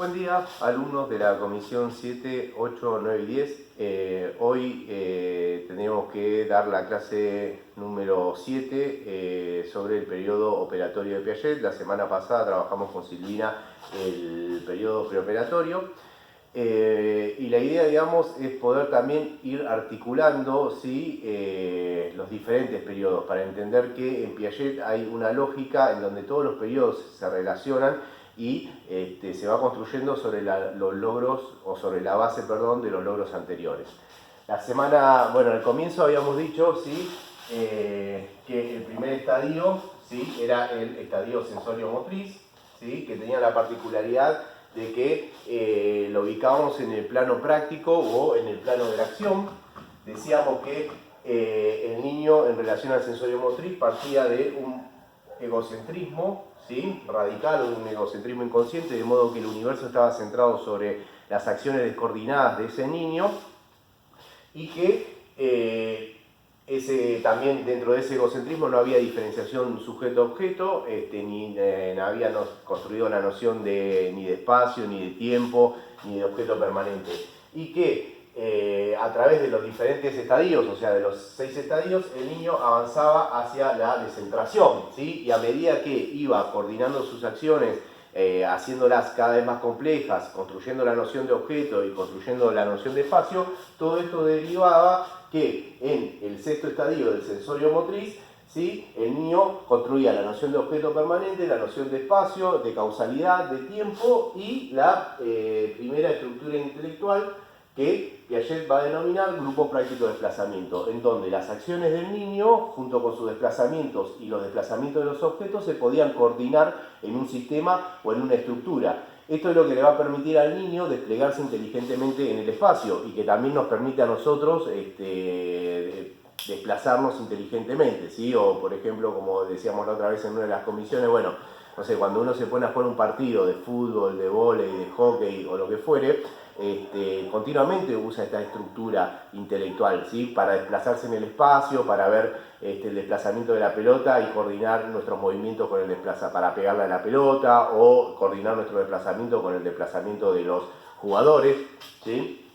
Buen día, alumnos de la comisión 7, 8, 9 y 10. Hoy tenemos que dar la clase número 7 sobre el periodo operatorio de Piaget. La semana pasada trabajamos con Silvina el periodo preoperatorio. Y la idea, digamos, es poder también ir articulando, ¿sí? Los diferentes periodos para entender que en Piaget hay una lógica en donde todos los periodos se relacionan y se va construyendo sobre los logros, o sobre la base, perdón, de los logros anteriores. La semana, bueno, al comienzo habíamos dicho, ¿sí? Que el primer estadio, ¿sí? Era el estadio sensorio-motriz, ¿sí? Que tenía la particularidad de que lo ubicábamos en el plano práctico o en el plano de la acción. Decíamos que el niño en relación al sensorio-motriz partía de un egocentrismo, ¿sí? Radical, o un egocentrismo inconsciente, de modo que el universo estaba centrado sobre las acciones descoordinadas de ese niño y que también dentro de ese egocentrismo no había diferenciación sujeto-objeto, ni habíamos construido la noción ni de espacio, ni de tiempo, ni de objeto permanente. Y que a través de los diferentes estadios, o sea, de los 6 estadios, el niño avanzaba hacia la descentración, ¿sí? Y a medida que iba coordinando sus acciones, haciéndolas cada vez más complejas, construyendo la noción de objeto y construyendo la noción de espacio, todo esto derivaba que en el sexto estadio del sensorio motriz, ¿sí? El niño construía la noción de objeto permanente, la noción de espacio, de causalidad, de tiempo y la primera estructura intelectual que Piaget va a denominar grupo práctico de desplazamiento, en donde las acciones del niño, junto con sus desplazamientos y los desplazamientos de los objetos, se podían coordinar en un sistema o en una estructura. Esto es lo que le va a permitir al niño desplegarse inteligentemente en el espacio y que también nos permite a nosotros desplazarnos inteligentemente, ¿sí? O, por ejemplo, como decíamos la otra vez en una de las comisiones, bueno, no sé, cuando uno se pone a jugar un partido de fútbol, de vóley, de hockey o lo que fuere, continuamente usa esta estructura intelectual, ¿sí? Para desplazarse en el espacio, para ver el desplazamiento de la pelota y coordinar nuestros movimientos con el desplazamiento, para pegarle a la pelota o coordinar nuestro desplazamiento con el desplazamiento de los jugadores, ¿sí?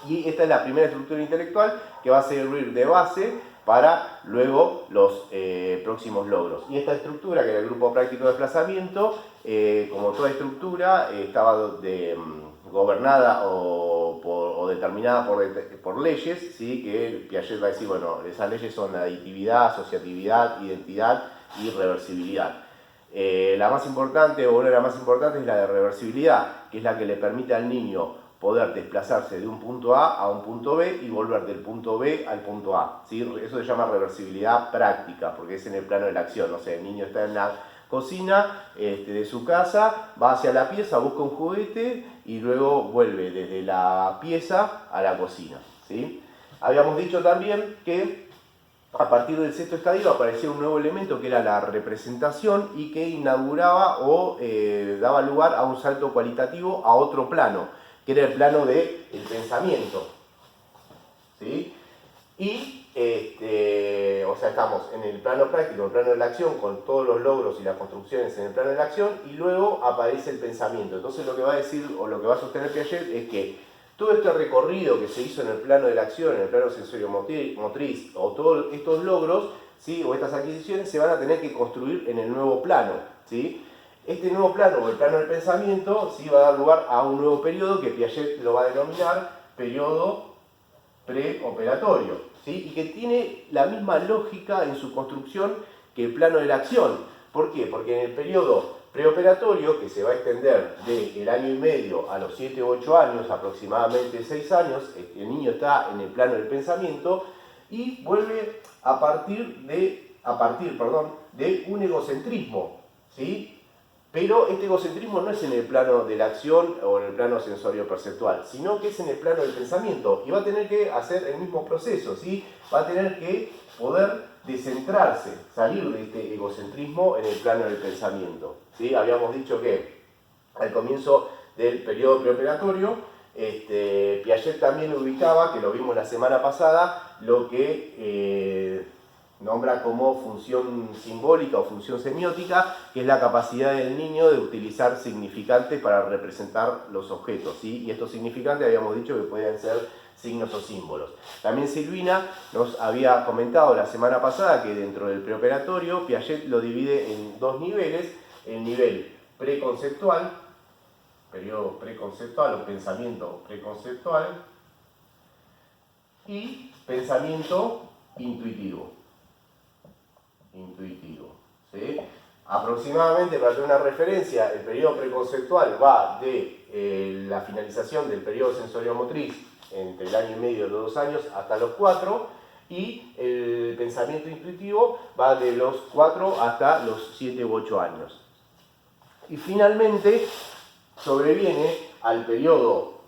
Y esta es la primera estructura intelectual que va a servir de base para luego los próximos logros. Y esta estructura, que era el grupo práctico de desplazamiento, como toda estructura, estaba gobernada o determinada por leyes, ¿sí? Que Piaget va a decir, bueno, esas leyes son la aditividad, asociatividad, identidad y reversibilidad. La más importante, o una de las más importantes, es la de reversibilidad, que es la que le permite al niño poder desplazarse de un punto A a un punto B y volver del punto B al punto A, ¿sí? Eso se llama reversibilidad práctica, porque es en el plano de la acción. No sé, el niño está en la cocina de su casa, va hacia la pieza, busca un juguete y luego vuelve desde la pieza a la cocina, ¿sí? Habíamos dicho también que a partir del sexto estadio aparecía un nuevo elemento que era la representación y que inauguraba o daba lugar a un salto cualitativo a otro plano, que era el plano del pensamiento, ¿sí? Y, o sea, estamos en el plano práctico, en el plano de la acción, con todos los logros y las construcciones en el plano de la acción, y luego aparece el pensamiento. Entonces lo que va a decir, o lo que va a sostener Piaget, es que todo este recorrido que se hizo en el plano de la acción, en el plano sensorio-motriz, o todos estos logros, ¿sí? O estas adquisiciones, se van a tener que construir en el nuevo plano, ¿sí? Este nuevo plano, o el plano del pensamiento, ¿sí? Va a dar lugar a un nuevo periodo que Piaget lo va a denominar periodo preoperatorio, ¿sí? Y que tiene la misma lógica en su construcción que el plano de la acción. ¿Por qué? Porque en el periodo preoperatorio, que se va a extender del año y medio a los 7 u 8 años, aproximadamente 6 años, el niño está en el plano del pensamiento y vuelve a partir de un egocentrismo, ¿sí? Pero este egocentrismo no es en el plano de la acción o en el plano sensorio-perceptual, sino que es en el plano del pensamiento y va a tener que hacer el mismo proceso, ¿sí? Va a tener que poder descentrarse, salir de este egocentrismo en el plano del pensamiento, ¿sí? Habíamos dicho que al comienzo del periodo preoperatorio, Piaget también ubicaba, que lo vimos la semana pasada, lo que nombra como función simbólica o función semiótica, que es la capacidad del niño de utilizar significantes para representar los objetos, ¿sí? Y estos significantes habíamos dicho que pueden ser signos o símbolos. También Silvina nos había comentado la semana pasada que dentro del preoperatorio Piaget lo divide en dos niveles: el nivel preconceptual, periodo preconceptual o pensamiento preconceptual, y pensamiento intuitivo. ¿Sí? Aproximadamente, para tener una referencia, el periodo preconceptual va de la finalización del periodo sensoriomotriz entre el año y medio y los 2 años hasta los 4, y el pensamiento intuitivo va de los 4 hasta los 7 u 8 años. Y finalmente sobreviene al periodo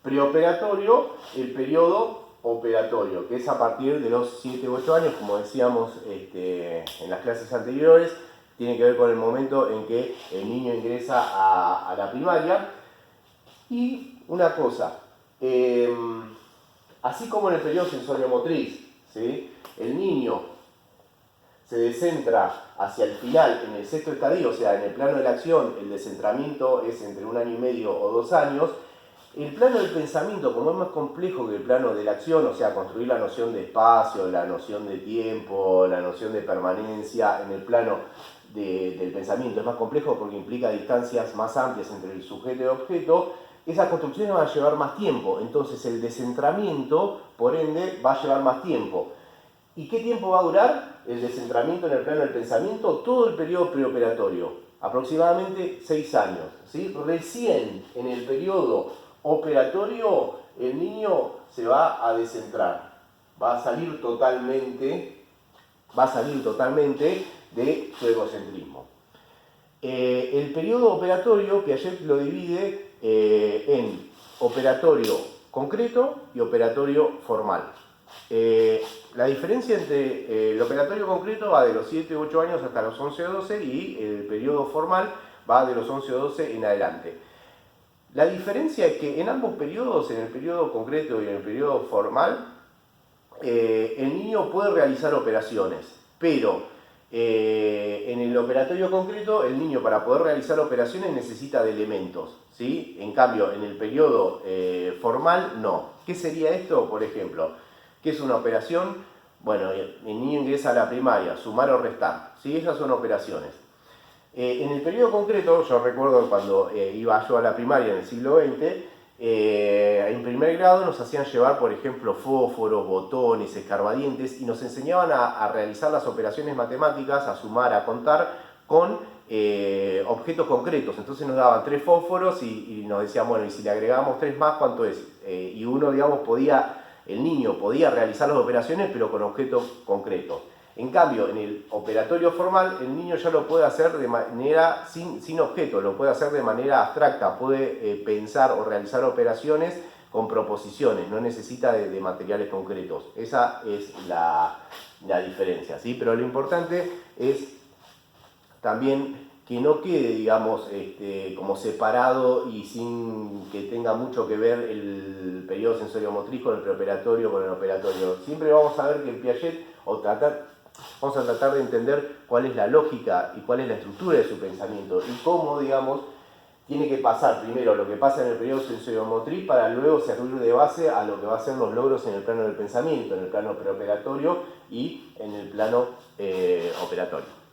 preoperatorio el periodo operatorio, que es a partir de los 7 u 8 años, como decíamos en las clases anteriores. Tiene que ver con el momento en que el niño ingresa a la primaria. Y una cosa, así como en el periodo sensoriomotriz, ¿sí?, el niño se descentra hacia el final en el sexto estadio, o sea, en el plano de la acción el descentramiento es entre 1 año y medio o 2 años. El plano del pensamiento, como es más complejo que el plano de la acción, o sea, construir la noción de espacio, la noción de tiempo, la noción de permanencia en el plano del pensamiento es más complejo porque implica distancias más amplias entre el sujeto y el objeto. Esas construcciones van a llevar más tiempo, entonces el descentramiento, por ende, va a llevar más tiempo. ¿Y qué tiempo va a durar el descentramiento en el plano del pensamiento? Todo el periodo preoperatorio, aproximadamente 6 años, ¿sí? Recién en el periodo operatorio el niño se va a descentrar, va a salir totalmente de su egocentrismo. El periodo operatorio Piaget lo divide en operatorio concreto y operatorio formal. La diferencia entre el operatorio concreto va de los 7 u 8 años hasta los 11 o 12, y el periodo formal va de los 11 o 12 en adelante. La diferencia es que en ambos periodos, en el periodo concreto y en el periodo formal, el niño puede realizar operaciones, pero en el operatorio concreto el niño, para poder realizar operaciones, necesita de elementos, ¿sí? En cambio, en el periodo formal no. ¿Qué sería esto? Por ejemplo, ¿qué es una operación? Bueno, el niño ingresa a la primaria, sumar o restar, ¿sí? Esas son operaciones. En el periodo concreto, yo recuerdo cuando iba yo a la primaria en el siglo XX, en primer grado nos hacían llevar, por ejemplo, fósforos, botones, escarbadientes, y nos enseñaban a realizar las operaciones matemáticas, a sumar, a contar con objetos concretos. Entonces nos daban 3 fósforos y nos decían, bueno, y si le agregamos 3 más, ¿cuánto es? Y uno, digamos, el niño podía realizar las operaciones, pero con objetos concretos. En cambio, en el operatorio formal, el niño ya lo puede hacer de manera sin objeto, lo puede hacer de manera abstracta, puede pensar o realizar operaciones con proposiciones, no necesita de materiales concretos. Esa es la diferencia, ¿sí? Pero lo importante es también que no quede, digamos, como separado y sin que tenga mucho que ver el periodo sensoriomotriz con el preoperatorio, con el operatorio. Siempre vamos a ver que en Piaget, vamos a tratar de entender cuál es la lógica y cuál es la estructura de su pensamiento y cómo, digamos, tiene que pasar primero lo que pasa en el periodo sensoriomotriz para luego servir de base a lo que va a ser los logros en el plano del pensamiento, en el plano preoperatorio y en el plano operatorio.